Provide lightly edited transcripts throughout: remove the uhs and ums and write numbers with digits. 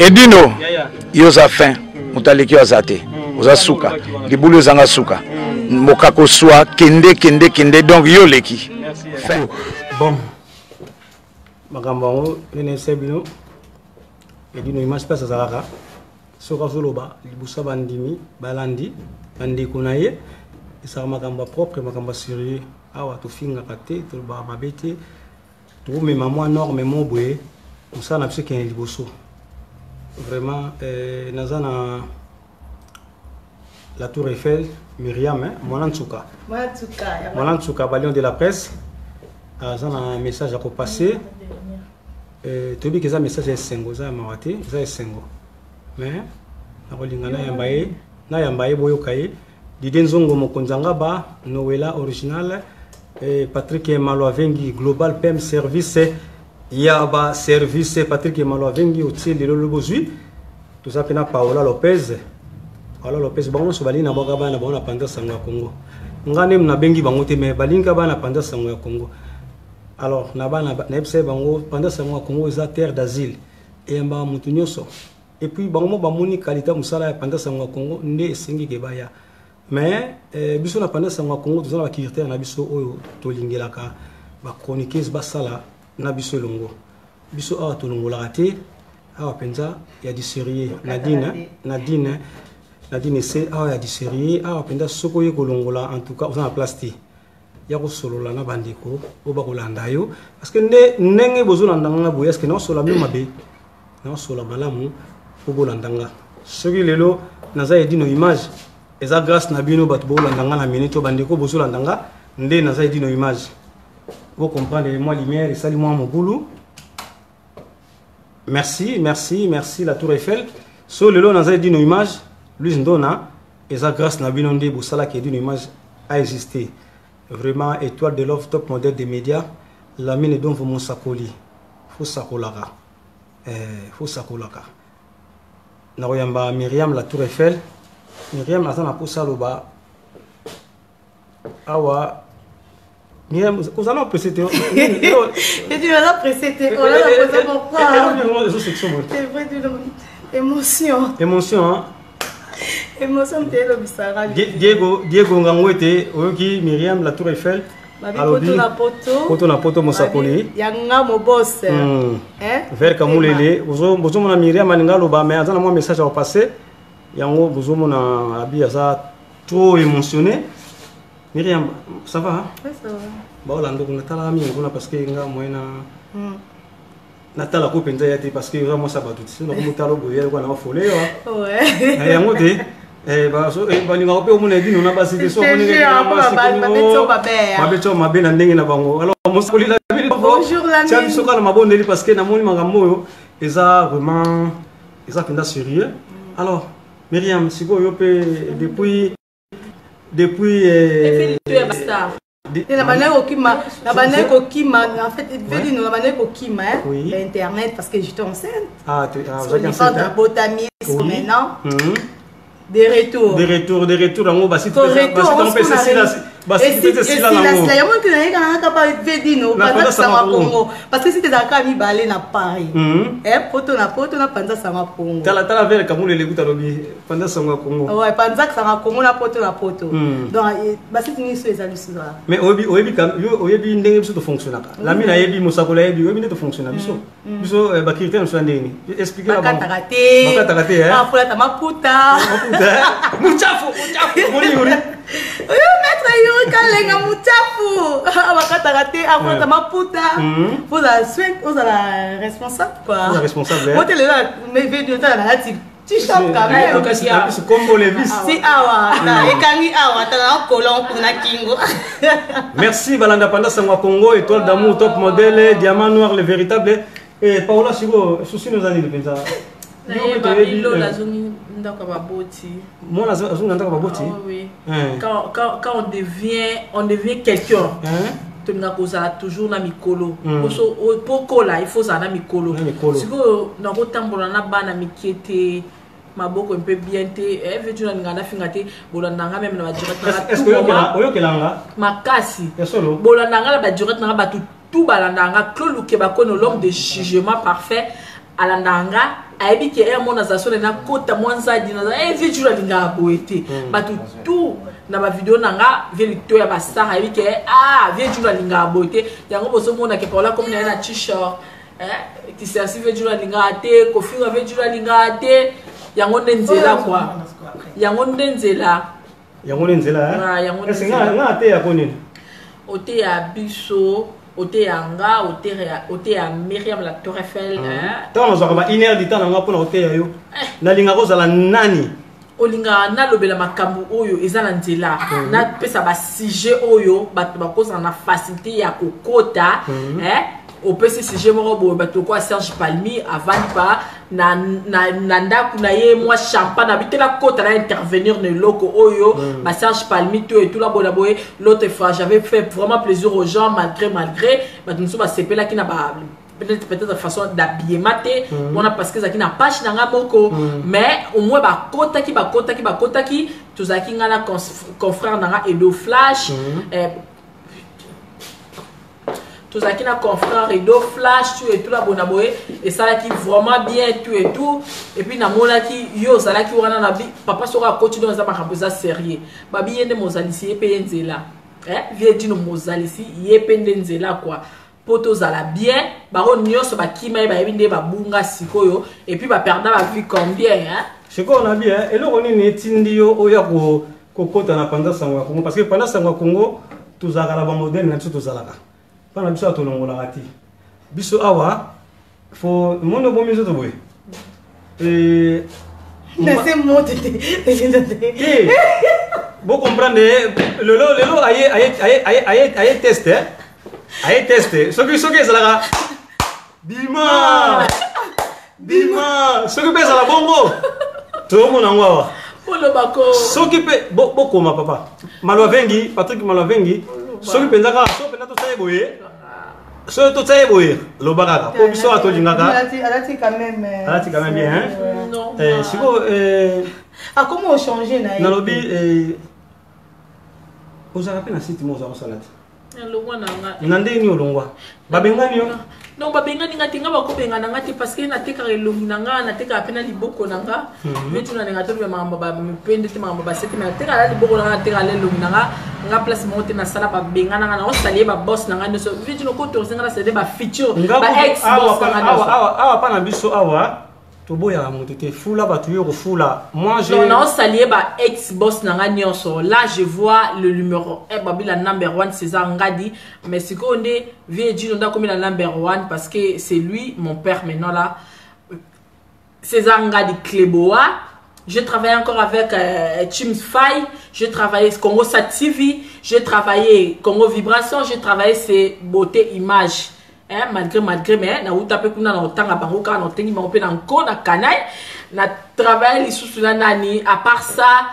Edino, yoza fin, mutaleki azate, oza suka, libulu zanga suka, mokako soa, kende, donc yo leki. Fin. Bon, makambo nene sebino, Edino image passe azalaka, soka zoloba, libusa bandimi, balandi, bandi kunaye, ça makambo propre, makambo sérieux, awa to finga kate, to ba mabete, to me maman énormément boé, on ça na pse ken liboso. Vraiment nazana la Tour Eiffel, Myriam, Monantsuka. Monantsuka, Balion de la presse. Azana un message à passer. Tu dis que ça message est singo, ça m'a raté, ça est singo. Mais na kolingana yambaye boyo kaye. Didenzongo mokonzanga ba Noëlla original Patrick Maloavengi global PM service Yaba service Patrick Maloavengi outil de l'obozui. Tout ça pena Paola Lopez. Paola Lopez bango sobali na boka bana bona panda sango ya Congo. Ngane mna bengi bango te me balinga bana panda sango ya Congo. Alors na bana na epse bango panda sango ya Congo za terre d'asile et mba mutu nyoso. Et puis bango ba moni qualité musala ya panda sango ya Congo nde esengi ke baya. Mais biso na panda sango ya Congo tozala ba critère na biso oyo tolingelaka ba chroniqueuse basala na biso longo. Biso awa tolongola raté awa penza ya di série Nadine c'est awa ya di série awa penza soko ye kolongola en tout cas on a plastique ya ko solola na bandeko o ba kolanda yo parce que ndenge bozolanda nga boye est-ce que na sola même mabe na sola malamu o bolandanga soki lelo naza Edino image eza grâce na bino bato bolandanga na minute bandeko bozolandanga nde naza Edino image. Vous comprenez moi lumière et salut moi mon boulot. Merci la Tour Eiffel. So le long dans une image, lui ndona et ça grâce na binonde bosala qui d'une image a existé. Vraiment étoile de love top modèle des médias. La mine donc vous mon sakoli. Faut sakolaka. Faut sakolaka. Na royamba Myriam la Tour Eiffel. Myriam azana posa loba. Awa Myriam, vous allez précéder. Et tu vas précéder. On a posé pourquoi. C'est vrai, émotion. Émotion, hein? Émotion, t'es le bisara. Diego Ngangwete, Oki, Myriam, la Tour Eiffel. Poto na poto mosakoli. Yanga mo boss. Vers Kamoulele. Bozo mona Myriam aninga loba mais azana moi message à passer. Yango bozo mona abi aza trop émotionné. Myriam, ça va? Hein? Oui, ça va. Bon, là, on a talami, on a parce que nga moyena. Natala ko penza yati parce que vraiment ça va tout. Sinon on talo boyer ko na folé wa. Ouais. Yango te ba so ba ni ngape o mona Edino na basi so mona ni na basi. Ba beto mabe na ndenge na bango. Alors mo soli la bonjour la mine. Ça so kala mabondeli parce que na moni makambo yo eza vraiment eza penda sérieux. Alors Myriam siko yo pe depuis la manière au kima, en fait, la manière au kima, internet parce que j'étais enceinte. Ah, tu as enceinte. Maintenant. Des retours. En gros, si tu parce que si tu es à na Paris, poto na panza sama Congo. Tala vers Kamoulé les gouttes pendant sama Congo. Ouais, panza sama Congo na poto. Donc, si tu n'es pas mais oyebi ndenge biso to fonctionner. La mine ayebi mosakola yebi oyebi to fonctionner biso. Biso ba critère so ndenge. Expliquer la Bakataraté. Ah, pour la maputa. Muchafu. Maître Yuri Kalenga Muchafu. Bakataraté, après ta maputa. Vous avez la responsable quoi. La responsable. Moi tu es là, mais vidéos tu as tu chantes quand même. C'est comme les vis. Si awa, et kangi awa, tu as un colon pour na kingo. Merci Balanda Panda Sangwa Congo, étoile d'amour top modèle, diamant noir le véritable. Et Paola Sigo, souci nos années de pensa. Quand on devient quelqu'un, toujours na mikolo. Pour il faut ça na mikolo. Si vous n'avez pas de bana mikete, maboko un peu bien te, veux-tu n'angana fingate, bolandanga même na direct. Est-ce que là makasi. Bolandanga la direct na tout balandanga, Claude Lukeba kono l'homme de jugement parfait, alandanga. ayebi ke mon azasone na kota mwanza dina vie jour linga boete batu tout na ba vidéo nanga vérité ya ba star ayebi ke vie jour linga boete yango boso mona ke paula comme na t-shirt qui s'est vie jour linga te kofi vie jour linga te yango ndenzela quoi yango ndenzela nga te ya konini ote ya biso ote ya nga ote ya Myriam la Tour Eiffel tant on va 1 heure du temps nga pona ote ya yo na linga kozala nani olinga na lobela makambo oyo eza na nzela na pesa ba sujet oyo bato bakoza na facilité ya kokota au PC sujet moko bo bato ko Serge Palmi avant pas na ndaku na ye moi champagne habitela kota na intervenir ne loko oyo ba Serge Palmi tout et tout la bona boye l'autre fois j'avais fait vraiment plaisir aux gens malgré bato nous ba sepela ki na ba peut-être façon d'habiller maté on a parce que ça qui n'a pas chinanga moko mais au moins ba kota ki tout ça qui ngana confrère nanga Edo Flash tout ça qui n'a confrère Edo Flash tout et tout la bonaboé et ça là qui vraiment bien tout et tout et puis na mona qui yo ça là qui wana na bi papa sera continuer dans ça makambo sérieux babi yende mozalisi epenzela vie dino mozalisi yependenzela quoi poto zala bien baro nyonso bakima ba yebinde babunga sikoyo et puis ba perdre ba vie combien siko na bien eloko nini etindi yo oya ko kota na pendant sango ya Congo parce que pendant sango ya Congo tuzaka la ba modèle na biso tuzalaka pana biso atolongola kati biso awa fo mono bomizo to boy c'est mon tété vous comprenez lelo aye tester ce que ça la bima ce que pesa la bongo to mona ngwa polo bako ce qui pe boko ma papa Malwavengi Patrick Malwavengi ce qui penzaka so pena to sai boye so to sai boye lo bakaka ko biso atojingaka alati quand même bien hein non siko comment changer na lobi ozaka pe na site mo za salati longwa nanga nandeni olongwa babengani yo non babengani ngati nga bakobenga nanga te parce que nateka elongi nanga nateka apena liboko nanga vetu na nanga to be mamba ba mpende te mamba ba sete nateka la liboko nanga nateka le longi nanga nga place mo te na sala babengana nanga na osalie ba boss nanga nso vetu no ko to zinga na sede ba feature ba ex boss nanga awa pa na biso awa toboya monte te fula batu yo ko fula moi je non salier ba ex boss nanga nyonso là je vois le numéro babila number 1 César Ngadi mais c'est qu'on est vieux Dino nda comme la number 1 parce que c'est lui mon père maintenant là César Ngadi Kleboa. Je travaille encore avec Chims Fay, je travaillé Congo Sat TV, je travaillé Congo Vibration, je travaillé c'est Beauté Image. Malgré mais na utape kuna na otanga bango ka na otengi bango pe na nko na kanai na travail lisusu na nani à part ça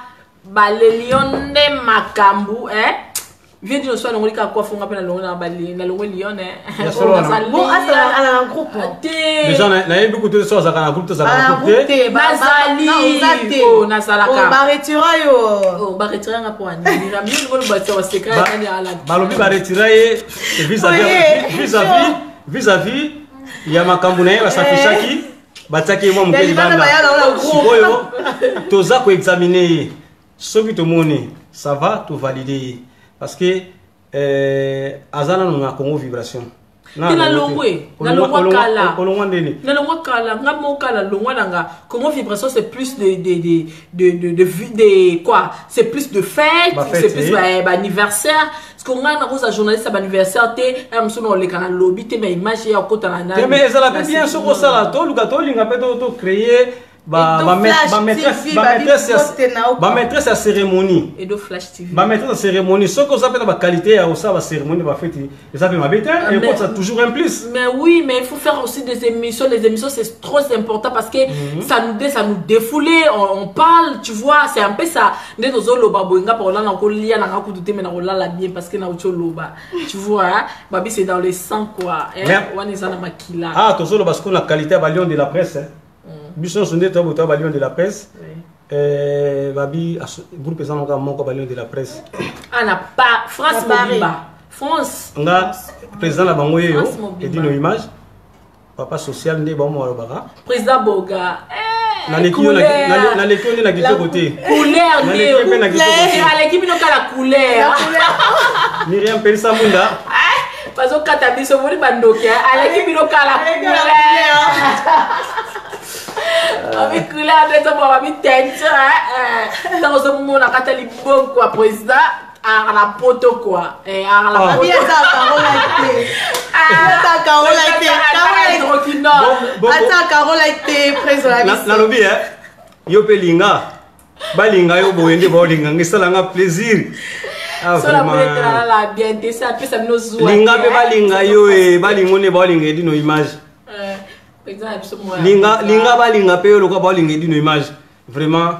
balelion de makambu viens dire soit ngolika kwa funga pe na longo na bali na longo lion bon à un groupe déjà na yebi kutu so za kana groupe to za kana groupe nazali oh nazalaka ba retira yo oh ba retira nga po ani na mimi ngolo ba tsa secret kani ala balobi ba retira ye vis-à-vis ya makambo na ye basafishaki bataki mo mukeli banda sikoyo toza ko examiner soki tomoni ça va to valider parce que azana na Congo Vibration na longwe kala ngamo kala longwa nanga Congo Vibration c'est plus de quoi c'est plus de fête c'est plus anniversaire parce qu'on a un journaliste à anniversaire té amsono le kana lobby té mais image ya kota na na mais ça la bien sur ça la to lukato linga pe to créer maîtresse à cérémonie et de Flash TV maîtresse à cérémonie ce qu'on appelle la qualité à ça la cérémonie va faire et ça fait ma bête et ça toujours un plus mais oui mais il faut faire aussi des émissions les émissions c'est trop important parce que ça nous défouler on parle tu vois c'est un peu ça ndé tozo loba boinga pour là na ko lia na ka kutu mais na ko la bien parce que na ucho loba tu vois babi c'est dans le sang quoi on est na makila tozo loba parce qu'on a qualité à Lion de la presse Bichon sonde to boto Lion de la presse babi groupe ça encore mon Lion de la presse ana pas France Mobimba France nga président la bango yo et dit nos images papa social nde ba mo baka président Boga na l'équipe na qui côté couleur nde à l'équipe no kala couleur Myriam Pelisa Munda parce que kata biso moni bandoki à l'équipe no kala couleur avec couleur de ça ba mi tente dans ce moment na kata li bon quoi président à la poto quoi et à la poto Carole a été président la lobby yo pelinga balinga yo boende bolinga ngisalanga plaisir la bien ça peut ça nous joie linga be balinga yo e balingone bolinga dino image linga balinga pe yo lokwa bolinga dino image vraiment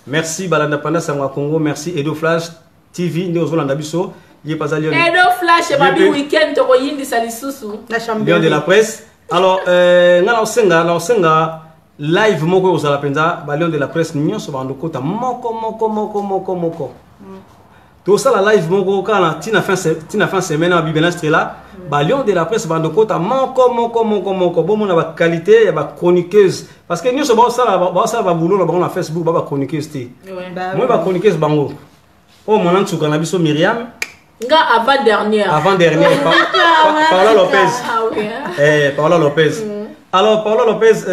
merci balanda panda sangwa Congo merci Edo Flash TV ndio zolanda biso ye pasali Edo Flash babi weekend to yindi salisusu la champion de la presse alors ngala osenga live moko osala penza ba Lion de la presse nyonso ba ndokota moko to sala live moko kana tina fin semaine a bibenastre là ba Lion de la presse ba ndokota moko bomo na ba qualité ya ba chroniqueuse parce que nyonso ba sala ba boulot na Facebook ba chroniqueuse ti moi ba chroniqueuse bango oh mon antouka na biso Myriam nga avant dernière Paola Lopez Paola Lopez alors Paola Lopez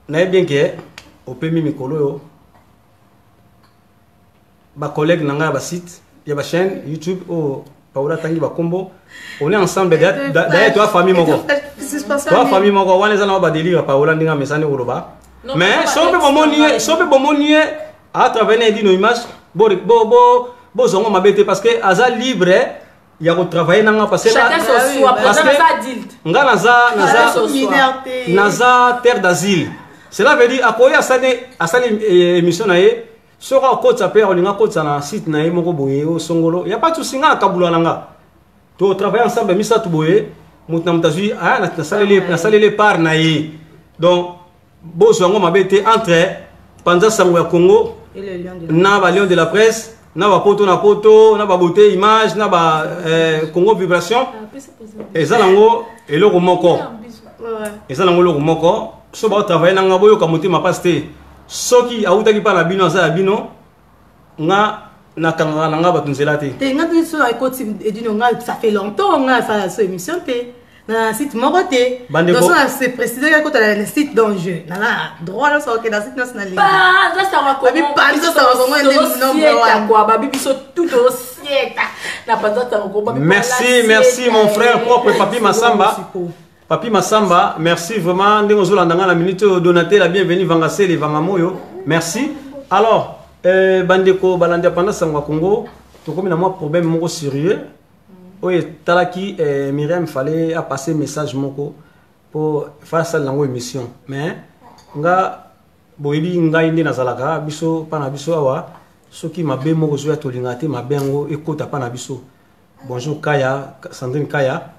na bien que au premier mikolo yo ba collègue nanga ba site ya ba chaîne YouTube oh Paola tangi ba kombo on est ensemble d'ailleurs toi famille moko wana zana ba délire Paola ndinga mesane oloba mais sobe bomoni à travers une image bo zongo mabete parce que aza libre ya ko travailler nanga parce que nga naza terre d'asile cela veut dire akoya asali émission na ye sora kotsa pe olinga kotsa na site na ye moko boye o songolo ya pas tout singa kabula nanga to travailler ensemble misa tu boye mutna mutazui na salele par na ye donc bo zongo mabete entre Panza Sangwa Congo na ba Lion de la presse na ba poto na ba beauté image na ba Congo vibration ezalango eloko moko ezalango eloko moko so ba travailler na ngabo yo kamuti mapaste soki autaki pa na bino za bino nga na kanga na ngaba tunzela te nga biso ay ko tim edino nga ça fait longtemps nga ça so émission te na site moroté donc ça c'est précisé que tu as le site d'enjeu na droit là ça OK dans site national bah ça ça va comment pas ça va vraiment quoi babi biso tout dossier na pas ça va merci mon frère propre Papi Massamba merci vraiment ndenge ozolanda nga na minute donater la bienvenue vangase les vangamoyo merci alors bandeko balanda pendant sangwa Congo to comme na moi problème moko sérieux oui, talaki Myriam fallait a passer message moko pour faire ça dans l'émission. Mais nga boyebi nga inde nazalaka biso pana biso awa soki mabe moko zo ya tolingate mabengo ekota pana biso. Bonjour Kaya, Sandrine Kaya,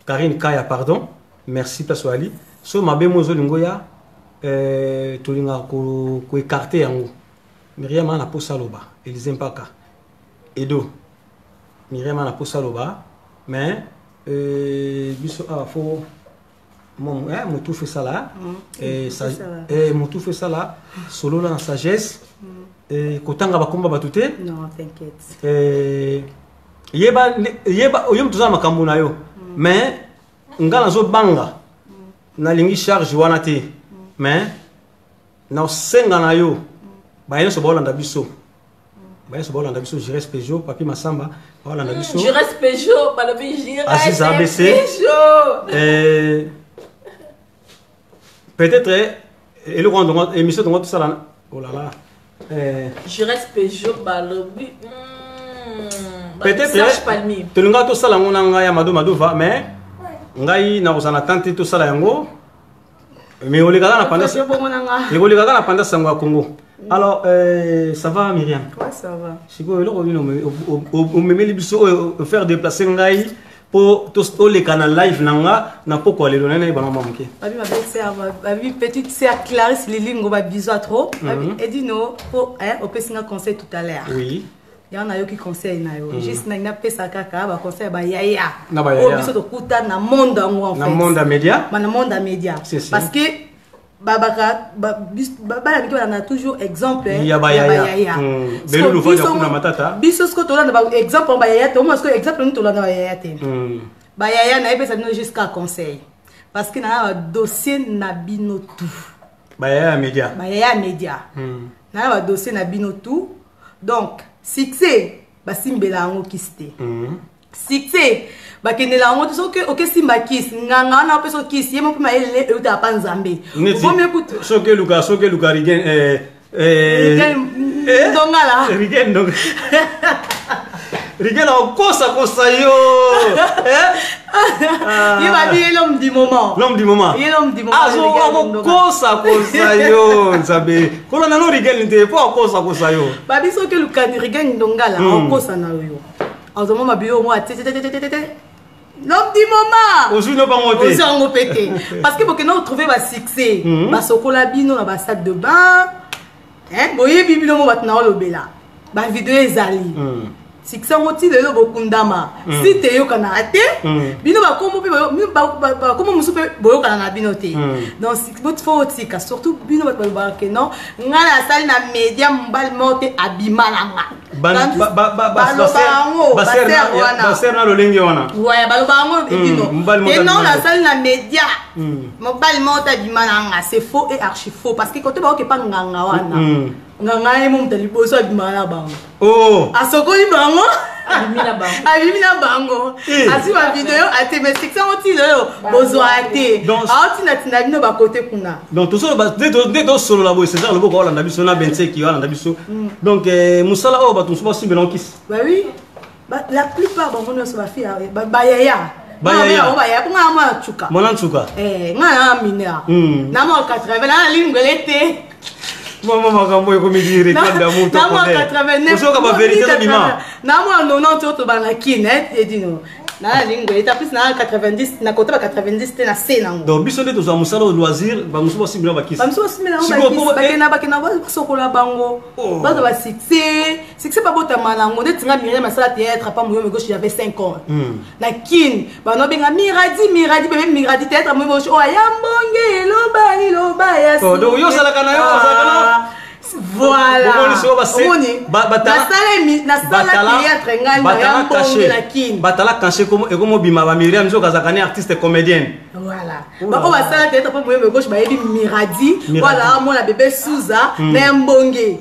Karine Kaya pardon. Merci Paswali. So mabe mozo lingoya tolinga ko écarter yango. Myriam ana posa loba, Elise Mpaka. Edo Myriam na posa loba mais biso faut mon tout fait ça là mon tout fait ça là solo la sagesse kotanga bakomba batute non t'inquiète yeba oyem tuzama makambo na yo mais ngana zo banga na lingi charge wana te mais na senga na yo ba yeso bolanda biso je reste Peugeot, Papi Massamba. Je reste Peugeot, Aziz ABC. Peut-être, émission de tout ça. Oh là là. Je reste Peugeot, Balobi. Peut-être, tu n'as pas tout ça, mais ngai na kozana tante tout ça la yango. Mais on les gars na panda sangwa Congo. Alors, ça va Myriam? Ouais, ça va. Si vous voulez faire déplacer Ngai pour tous les canaux live nanga na pourquoi les donner na manqué. Abi ma belle-sœur, abi petite sœur Clarisse Lili ngoba bisou trop. Et dit non, pour au pessinga conseil tout à l'heure. Oui. Il y en a qui conseillent juste na pesa kaka ba conseil ba yaya na ba yaya biso to kuta na monde en fait na monde média na monde média parce que babaka on a toujours exemple ya ba yaya belu lu fanya kuna matata biso sko to na ba exemple ba yaya to mo sko exemple nous to na ba yaya te ba yaya na pesa no jusqu'à conseil parce que na dossier na bino tout ba yaya média na ba dossier na bino tout donc succès basimbela yango kiste succès bakendela yango so que OK simba kis nganga na peso kis yemo pima ele euta pa nzambe vome kutu so que luka rigen ndongala rigen ndong rigen en kosa yo il va dire l'homme du moment il est l'homme du moment azo kosa yo nzabe kola na no rigen nte po kosa yo babi so que luka rigen ndongala en kosa na yo azo mama bio moi l'homme du moment aujourd'hui no pas monter on pété parce que pour que nous trouver ba succès ba sokola bino na ba salle de bain boye bibino mo batna lobela ba vidéo ezali succès ngoti lelo bokundama si te yokana ate bino ba komo pe ba komo musupe boyokana na bino te donc votre faut tika surtout bino ba ke non ngala salle na média mbal mote abimalanga baser na lolenge wana ouais balobango bino et non la salle na média mobile mote abimalanga c'est faux et archi faux parce que quand ba ke pa nganga wana nganga e mom tali boso abimala bango asokoli bango abimina bango asi ba vidéo ate mais c'est ça oti lelo bozo ate ati na tina bino ba côté kuna donc tout ça de solo la boy c'est ça le boko la ndabiso na 25 ki wala ndabiso donc musala o ba tout so simbe kis bah oui la plupart ba mono so ba fi ba yaya nga ma chuka mona chuka nga minera na mo 80 na lingolete Maman makambo eko midiri kanda mu to ko de. Usoka ba vérité na bima. Na mo 90 to ba na kinet edino. Na lingo eta plus na 90 na kota ba 90 te na C nango. Donc biso nde to za musala au loisir ba musuba simila ba kisi. Ba musuba simila ba bakena ba sokola bango. Ba ba succès pas bota manango nde tinga Myriam masala théâtre pas moyo me gauche j'avais 5 ans. Na kin ba no benga miradi bébé miradi théâtre moyo gauche o ayambonge loba ya. Donc yo sala kana yo sala voilà batala caché comme et comme bima ba Myriam zo kazakane artiste comédienne voilà ba ko basala tete pa moyo gauche ba yebi miradi voilà moi la bébé Souza na mbonge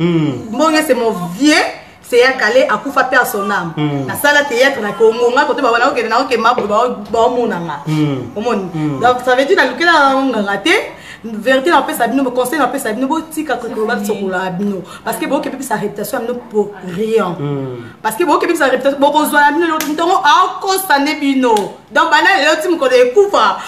c'est mon vieux c'est un calé à coup faire son âme la salle théâtre na kongonga côté ba wana okende na okema ba monanga donc ça veut dire na lukela ngate vérité en fait ça nous conseille en fait ça nous tika ko ba sokola bino parce que bo ke sa réputation nous pour rien parce que bo ke sa réputation bo ko zwa bino lo ntongo a ko sané bino donc bana le tim ko de kufa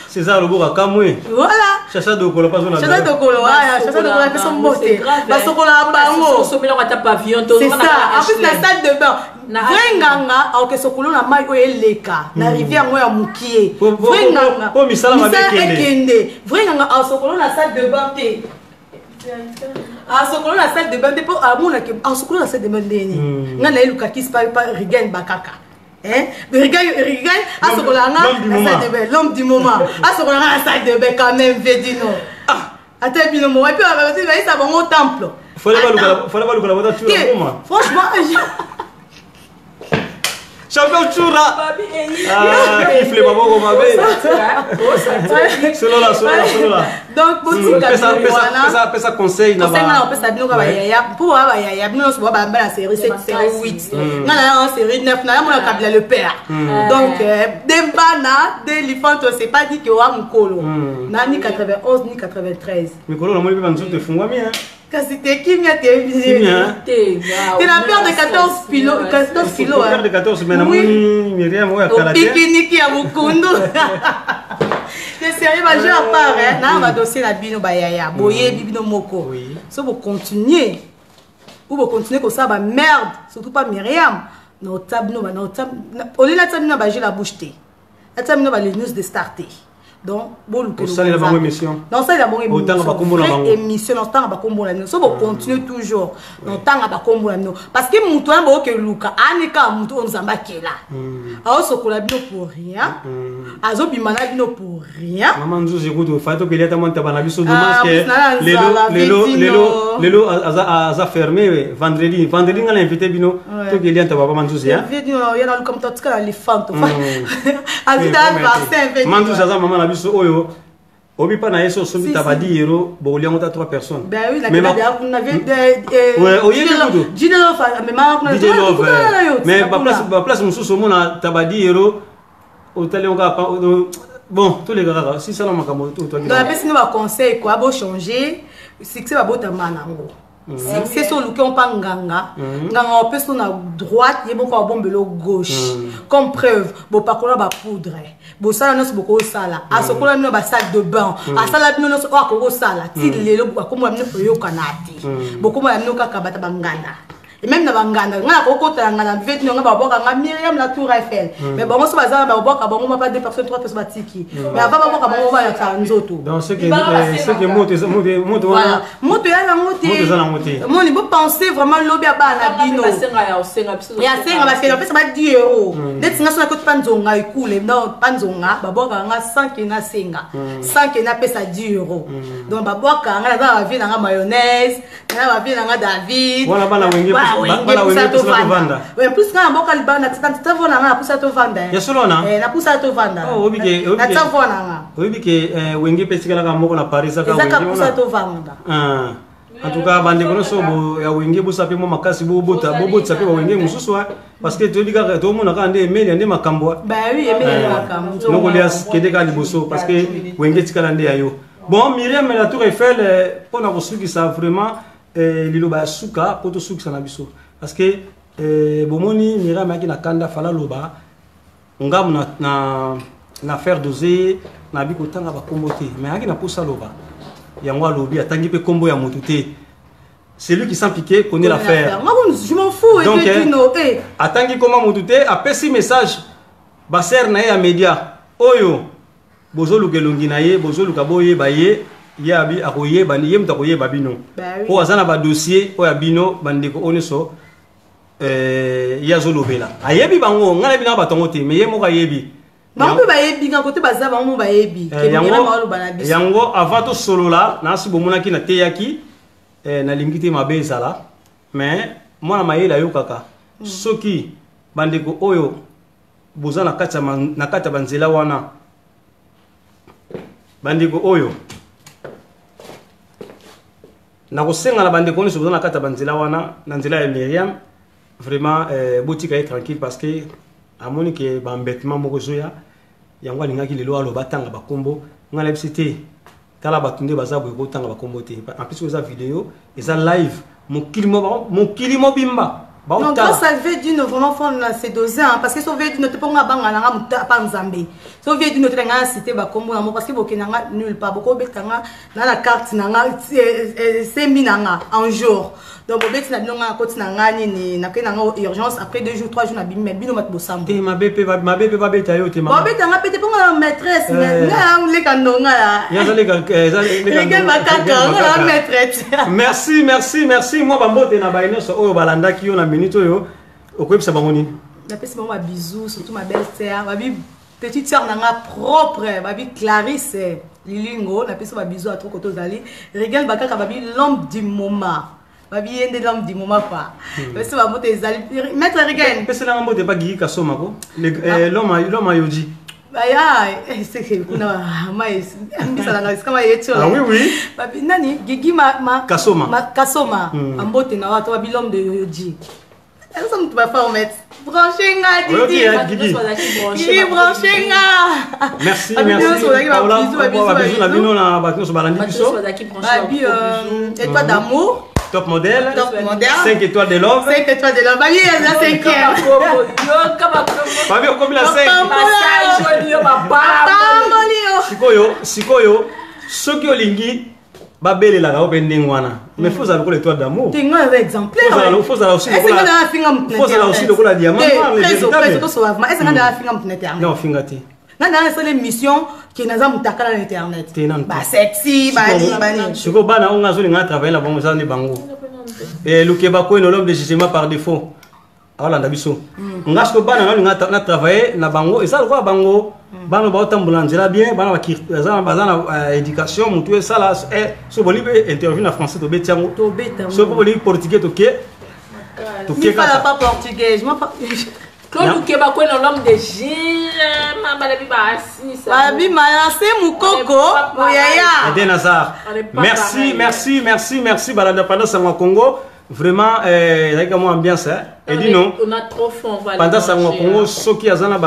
c'est ça le boka kamwe voilà chacha de kolo pas zona chacha de kolo chacha de kolo personne moté ba sokola bango so mela ta pavillon to c'est ça en plus la salle de bain vrenganga au ke sokolo na mai o eleka na rivière mo ya mukie vrenganga po misala mabekende vrenganga au sokolo na salle de bain te a sokolo na salle de bain te po amona ke a sokolo na salle de bain ndeni ngana eluka kis pa rigen bakaka rigen a sokolo na salle de bain l'homme du moment a sokolo na salle de bain quand même vedino ate bino mo et puis va ça bon au temple fallait pas le voir franchement champion chura il flemme pas beaucoup ma belle solo là donc pesa conseil na ba pesa bino ka ba yaya pour ba yaya bino so ba mbala série 7 série 8 na série 9 na mona kabila le père donc dembana de l'ifante c'est pas dit que wa mkolo na ni 91 ni 93 mkolo na moi ba nzoto fungwa mi c'était qui m'a télévisé t'es la paire de 14 kilos 14 kilos la paire de 14 mais Myriam ouais karaté pique-nique ya Bukundu c'est sérieux ba jeu à part na va dossier la bino ba yaya boye bibino moko so vous continuer ou vous continuer comme ça ba merde surtout pas Myriam no tab no ba no tab on est là tab no ba jeu la bouche té la tab no ba les news de starter donc boluka ça la bonne émission non ça la bonne émission non tanga ba kombo na no so bo continuer toujours non tanga ba kombo na no parce que mutu na bo ke luka anika mutu onzamba kela a sokola bino pour rien azo bimana bino pour rien maman nzuzi kuto fato que liata monta bana biso dommage que lelo aza fermé vendredi ngala invité bino to que liata baba manzuzi ya yana luka mutu tika elephant azida vaccin manzuzi aza maman na biso oyo obi pa na yeso so bita ba 10 euros bo liango ta 3 personnes ben oui on avait ouais oye kuto dinero fa mais maman kuna mais ba place mususu mona ta ba 10 euros au télé on va bon tous les gars si ça la makambo tout toi donc la personne va conseil quoi bo changer succès va bota manango succès sur le on pas nganga on peut sur la droite et bon quoi bombelo gauche comme preuve bo pas kola ba poudre bo sala no boko sala a sokola no ba sac de bain a sala no so ko sala ti lelo ko mo amne yo kanati boko mo amne ka kabata bangana et même dans banganda ngana ko kota ngana vite no ngaba boka nga Myriam la Tour Eiffel mais bon so bazala ba boka bon moi pas 2 personnes 3 personnes batiki mais avant ba boka bon va ya ka nzoto dans ce que moto ya na moto mon il faut penser vraiment lobby ba na bino ya senga parce que en fait ça va 10 euros net singa so ko panzonga ikule non panzonga ba boka nga 100 na senga 100 na pesa 10 euros donc ba boka nga na vie na mayonnaise na vie na David voilà bana wengi bala wengi to vanda ouais plus quand boka libana tata vona na pusa to vanda ya solona na pusa to vanda oh obike tata vona nga obike wengi pesikala ka moko na Paris ka wengi na pusa to vanda en tout cas bande kono so bo ya wengi busa pe mo makasi bo bota pe wengi mususu parce que to dika to mo na ka ande meli ande makambo bah oui meli makambo no golias kede ka liboso parce que wengi tikala ande ayo bon Myriam la Tour Eiffel pona ko suki ça vraiment liloba suka poto suki sana biso parce que bomoni Myriamaki na kanda fala loba ngam na faire doser na biko tanga ba kombote mais aki na posa loba yango lobi atangi pe kombo ya motuté c'est lui qui s'en piqué connaît l'affaire moi je m'en fous donc atangi comment motuté a pesi message ba ser na ya média oyo bozolu kelongi na ye bozolu kaboye baye yabi akoye bani yem takoye babino o azana ba dossier o ya bino bandeko oneso yazolo bela ayebi bango ngala bina ba tongo te mais yemo ka yebi bango ba yebi nga kote baza bango ba yebi ke mira malu bana biso yango avato solola na sibo monaki na teyaki na lingite mabe sala mais mwana mayela yo kaka soki bandeko oyo bozana kata banzela wana bandeko oyo na kosenga na bandeko oni sobozana kata banzela wana na nzela ya Myriam vraiment botika est tranquille parce que amoni ke ba embêtement moko zoya yango alingaki lelo aloba tanga ba kombo ngala bisite tala batunde bazabu ko tanga ba kombo te en plus eza vidéo eza live mon kilimo bimba non grâce à veut dire vraiment fond na c'est dosé parce que so veut dire ne te ponga banga na muta pa nzambe so veut dire ne te nga cité ba kombo na mo parce que bokenanga nulle part boko betanga na la carte na nga c'est minanga en jour donc bobeti na binonga koti na ngani ni na kena nga urgence après 2 jours 3 jours na bimé bino mat bosambo te ma bébé ba beta yo te ma bobeta nga pete ponga la maîtresse nga le kanonga ya zale ka maîtresse merci moi bambote na baino so oyo balandaki yo na minute oyo okoyebisa bango nini na pesi bango bisous surtout ma belle sœur babi petite sœur nanga propre babi Clarisse Lilingo na pesi ba bisous à trop koto zali Regan bakaka babi l'homme du moment babi yende l'homme du moment quoi pesi ba moto ezali maître Regan pesi na mbote ba gigi kasoma ko l'homme yoji aya c'est que kuna mai mbisa la kama yecho ah oui babi nani gigi ma kasoma ambote na watu babi l'homme de yoji. Elles sont tout faire mettre brancher nga Didi Gigi brancher nga merci bisous na bino na bakino so balandi biso babi étoile d'amour top modèle 5 étoiles de love babi la 5e babi comme la 5 sikoyo soki olingi babele la ga obending wana mais faut ça le étoile d'amour t'es un exemplaire faut ça aussi le diamant non fingati Dans les missions qui nous ont attaqué dans l'internet. Sexy, bani. Je vois pas on a travaillé là bon ça ni bango. Et le Québec est l'homme de jugement par défaut. Alors là biso. On a ce que bana on a travaillé na bango et ça le quoi bango. Bana ba tambulangela bien, bana ba éducation, mutu ça là so boli interview en français to betiango. So boli portugais to ke. To ke pas portugais, je m'en pas. Claude Québec est l'homme de Gilles, Babi Malancé Moukoko, Mouyaya. Eden Hazard. Merci pour l'indépendance au Congo. Vraiment, il y a une ambiance. Et dis non. On a trop faim. Pendant ça, au Congo, ceux qui ont na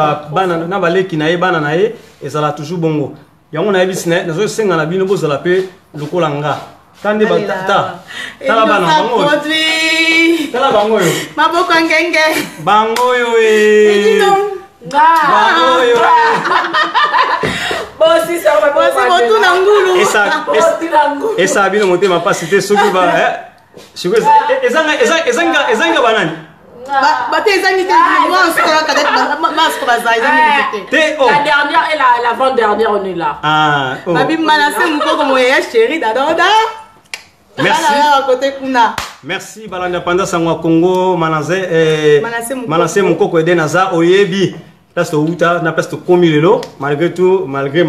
balé qui naé banana et ça l'a toujours bongo. Il y a un business, nous sommes dans la bino pour la paix, le kolanga. Tande batata. Tala bana bango. Tala bango yo. Maboko ngenge. Bango yo e. Bango yo. Bosi ça va pas. Bosi botu na ngulu. Et ça bino monter ma pas citer ceux qui va ezanga banani. Bate ezangi te moi on se connaît peut-être masque baza ezangi te. La dernière et l'avant-dernière on est là. Ah. Babi Malancé Moukoko moya chéri dadoda. Merci l'indépendance en Congo Malancé Moukoko Eden Hazard oyebi là c'est outa na peste komi lelo malgré tout malgré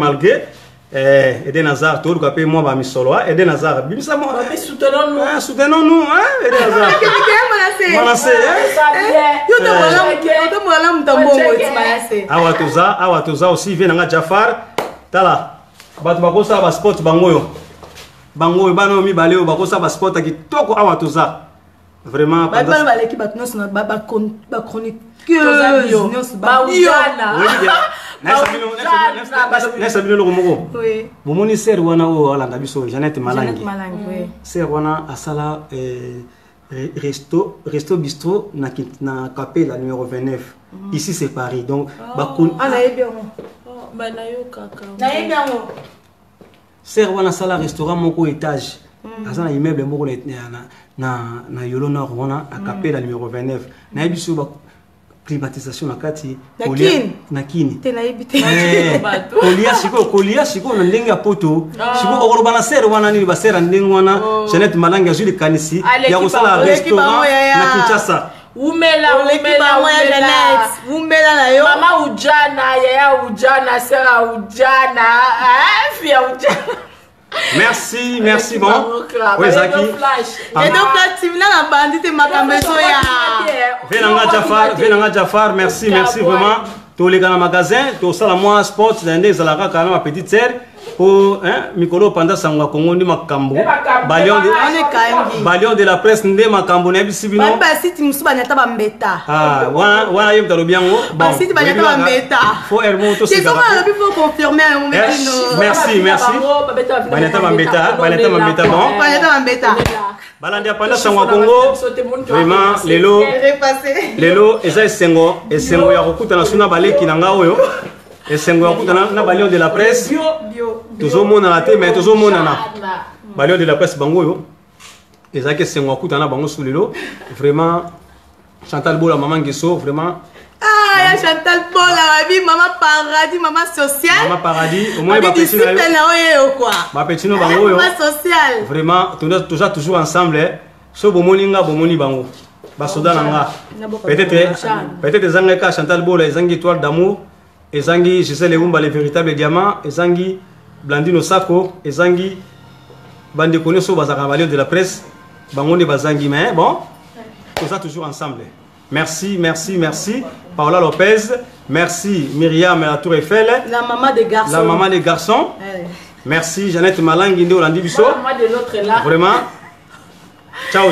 Eden Hazard tout le moi ba misolo Eden Hazard bimisa mo soutenons-nous hein Eden Hazard Malancé awa toza aussi vient nga Jafar tala batu bakosa ba sport bangoyo bango bano mi baleo bakosa ba sport kitoko awa toza vraiment ba baleki batnos na ba chroniqueuse ba Nessa bino moko. Oui. Bomoni ser wana o alanga biso Jeannette Malangi. Ser wana asala resto bistrot na Capella numéro 29. Ici c'est Paris. Donc ser wana sala restaurant moko étage. Asala immeuble moko na yolo na wana à Capella numéro 29. Na biso climatisation na kati na kini tena ibite kolia siko na ndenge ya poto siko okoloba na ser wana ni basera ndenge wana Jeannette Malangi azuli kanisi ya kosala restaurant na Kinshasa umela na yo mama ujana yaya ujana sera ujana fia ujana. Merci bon. Oui Zaki. Et donc là tu viens la bandite makambeso ya. Venanga Jafar, merci vraiment. Tous les gars dans magasin, tous ça la moi sport dans des alara kana ma petite sœur pour mikolo pendant sangwa Congo ndi makambo. Balion de la presse ndi makambo na bisibino. Ba site musuba nyata ba mbeta. Ah, wana yem talo biango. Ba site ba nyata ba mbeta. Faut hermo to c'est comment le faut confirmer un moment. Merci. Baneta ba mbeta bon. Baneta ba mbeta. Balandi apanda sangwa Congo. Vraiment lelo eza esengo ya kokuta na suna baleki na nga oyo. Esengo ya kokuta na balion de la presse. Tozomona na te mais tozomona na. Balion de la presse bango yo. Ezaki esengo ya kokuta na bango sulelo. Vraiment Chantal Bola maman Ngeso vraiment. Ah, Chantal Bola, maman paradis, maman sociale. Maman paradis, au moins ma petite ma petite bango yo. Maman sociale. Vraiment toujours ensemble. So bomoninga bomoni bango. Basoda nanga. Peut-être zangaka Chantal Bola ezangi étoile d'amour, ezangi Gisèle Eumba les véritables diamants, ezangi Blandino Sako, ezangi bande koneso bazaka valeur de la presse, bango ne bazangi mais bon, tout ça toujours ensemble. Merci. Paola Lopez, merci Myriam la Tour Eiffel, la maman des garçons. Merci Jeannette Malangi de Olandi Bisso. La maman de l'autre là. Vraiment. Ciao.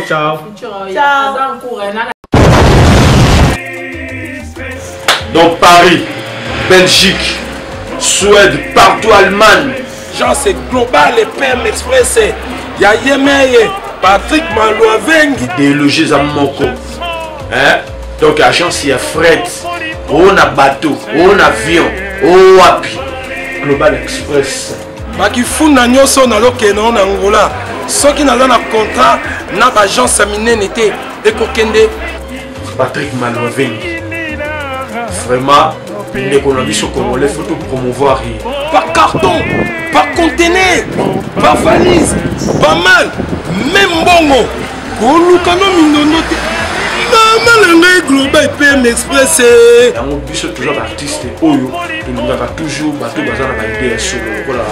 Donc Paris, Belgique, Suède, partout Allemagne. Genre c'est global et PM Express. Ya Yemeye, Patrick Malouavengi. Des logis à Moko. Hein? Donc agence il y a fret, on a bateau, on a avion, on a Global Express. Baki funa nyoso na lokeno na Angola. Soki na na contrat na agence minene te ekokende Patrick Malouavengi. Vraiment ndeko na biso congolais faut promouvoir par carton, par conteneur, par valise, pas mal, même bongo. Kolukano mindondo te. Maman global PM Express. On biso toujours artiste oyo, il nous a toujours battu bazana ba idée solo. Voilà,